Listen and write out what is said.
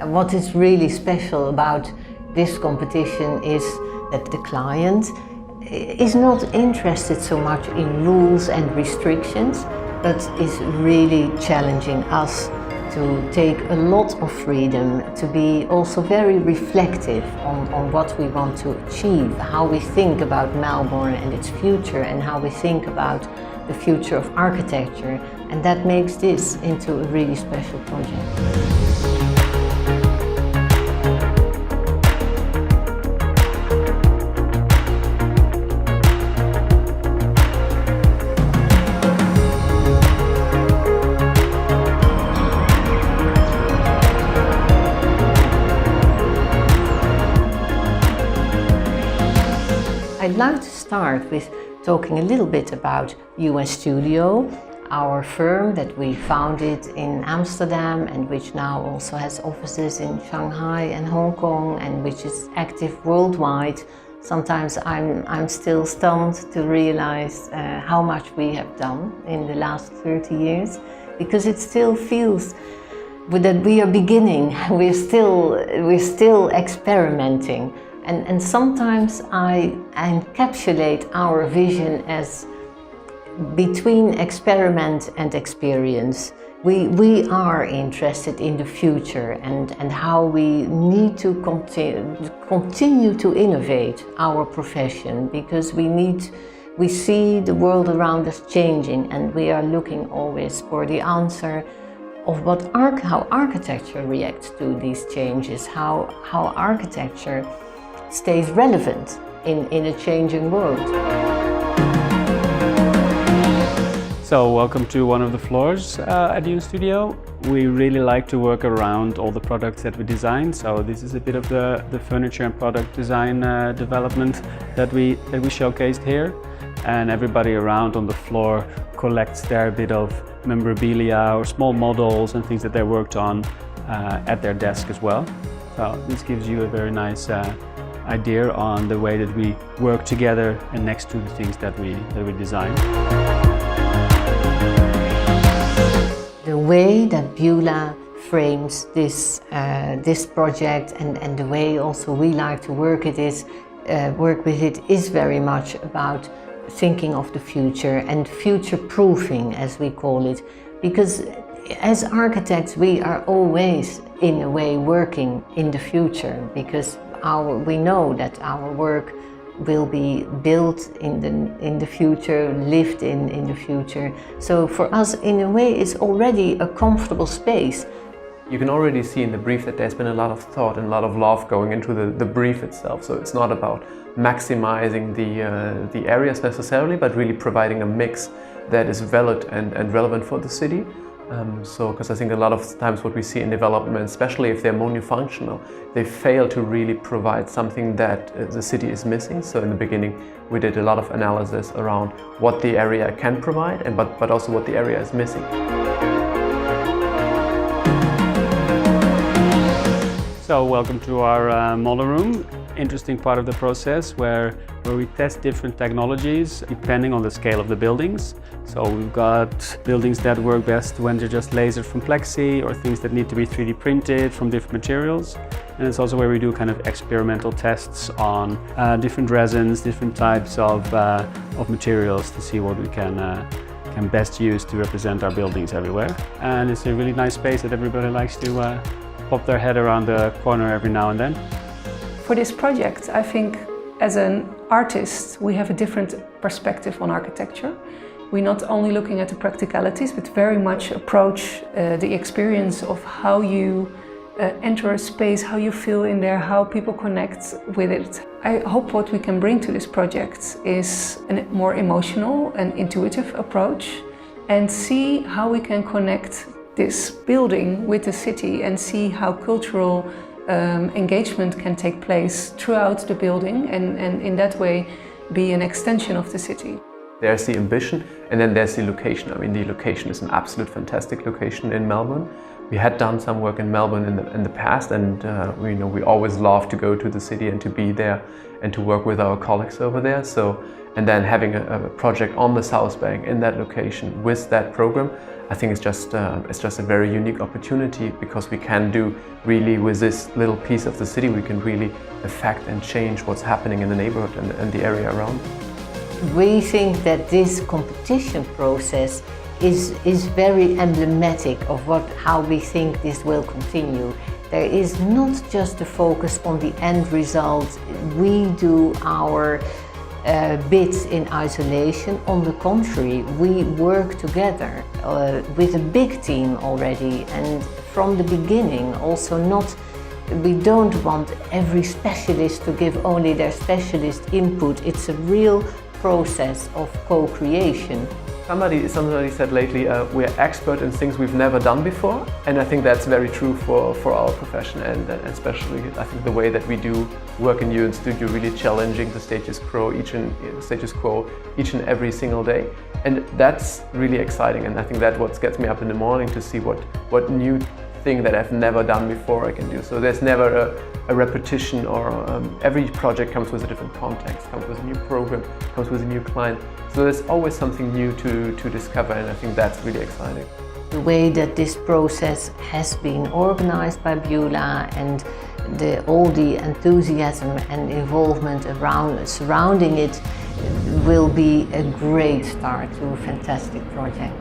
What is really special about this competition is that the client is not interested so much in rules and restrictions, but is really challenging us to take a lot of freedom, to be also very reflective on what we want to achieve, how we think about Melbourne and its future, and how we think about the future of architecture. And that makes this into a really special project. I'd like to start with talking a little bit about UNStudio, our firm that we founded in Amsterdam and which now also has offices in Shanghai and Hong Kong and which is active worldwide. Sometimes I'm still stunned to realize how much we have done in the last 30 years, because it still feels that we are beginning, we're still experimenting. And sometimes I encapsulate our vision as between experiment and experience. We are interested in the future and how we need to continue to innovate our profession, because we see the world around us changing, and we are looking always for the answer of how architecture reacts to these changes, how architecture stays relevant in a changing world. So welcome to one of the floors at UNStudio. We really like to work around all the products that we design. So this is a bit of the furniture and product design development that we showcased here. And everybody around on the floor collects their bit of memorabilia or small models and things that they worked on at their desk as well. So this gives you a very nice idea on the way that we work together and next to the things that we design. The way that Beulah frames this project and the way also we like to work with it is very much about thinking of the future and future-proofing, as we call it, because as architects we are always in a way working in the future, because we know that our work will be built in the future, lived in the future. So for us, in a way, it's already a comfortable space. You can already see in the brief that there's been a lot of thought and a lot of love going into the brief itself. So it's not about maximizing the areas necessarily, but really providing a mix that is valid and relevant for the city. Because I think a lot of times what we see in development, especially if they're monofunctional, they fail to really provide something that the city is missing. So in the beginning we did a lot of analysis around what the area can provide, but also what the area is missing. So welcome to our model room. Interesting part of the process where we test different technologies depending on the scale of the buildings. So we've got buildings that work best when they're just lasered from plexi, or things that need to be 3D printed from different materials. And it's also where we do kind of experimental tests on different resins, different types of materials to see what we can best use to represent our buildings everywhere. And it's a really nice space that everybody likes to pop their head around the corner every now and then. For this project, I think as an artist, we have a different perspective on architecture. We're not only looking at the practicalities, but very much approach the experience of how you enter a space, how you feel in there, how people connect with it. I hope what we can bring to this project is a more emotional and intuitive approach, and see how we can connect this building with the city and see how cultural engagement can take place throughout the building, and in that way be an extension of the city. There's the ambition, and then there's the location. I mean, the location is an absolute fantastic location in Melbourne. We had done some work in Melbourne in the past, and we always love to go to the city and to be there and to work with our colleagues over there. and then having a project on the Southbank in that location with that program, I think it's just a very unique opportunity, because we can do really with this little piece of the city, we can really affect and change what's happening in the neighborhood and the area around. We think that this competition process is very emblematic of how we think this will continue. There is not just a focus on the end result. We do our bits in isolation. On the contrary, we work together with a big team already, and from the beginning also we don't want every specialist to give only their specialist input. It's a real process of co-creation. Somebody said lately, we're expert in things we've never done before, and I think that's very true for our profession, and especially I think the way that we do work in UNStudio, really challenging the status quo each and every single day, and that's really exciting. And I think that's what gets me up in the morning, to see what new thing that I've never done before I can do. So there's never a repetition, or every project comes with a different context, comes with a new program, comes with a new client. So there's always something new to discover, and I think that's really exciting. The way that this process has been organized by Beulah, and all the enthusiasm and involvement surrounding it, will be a great start to a fantastic project.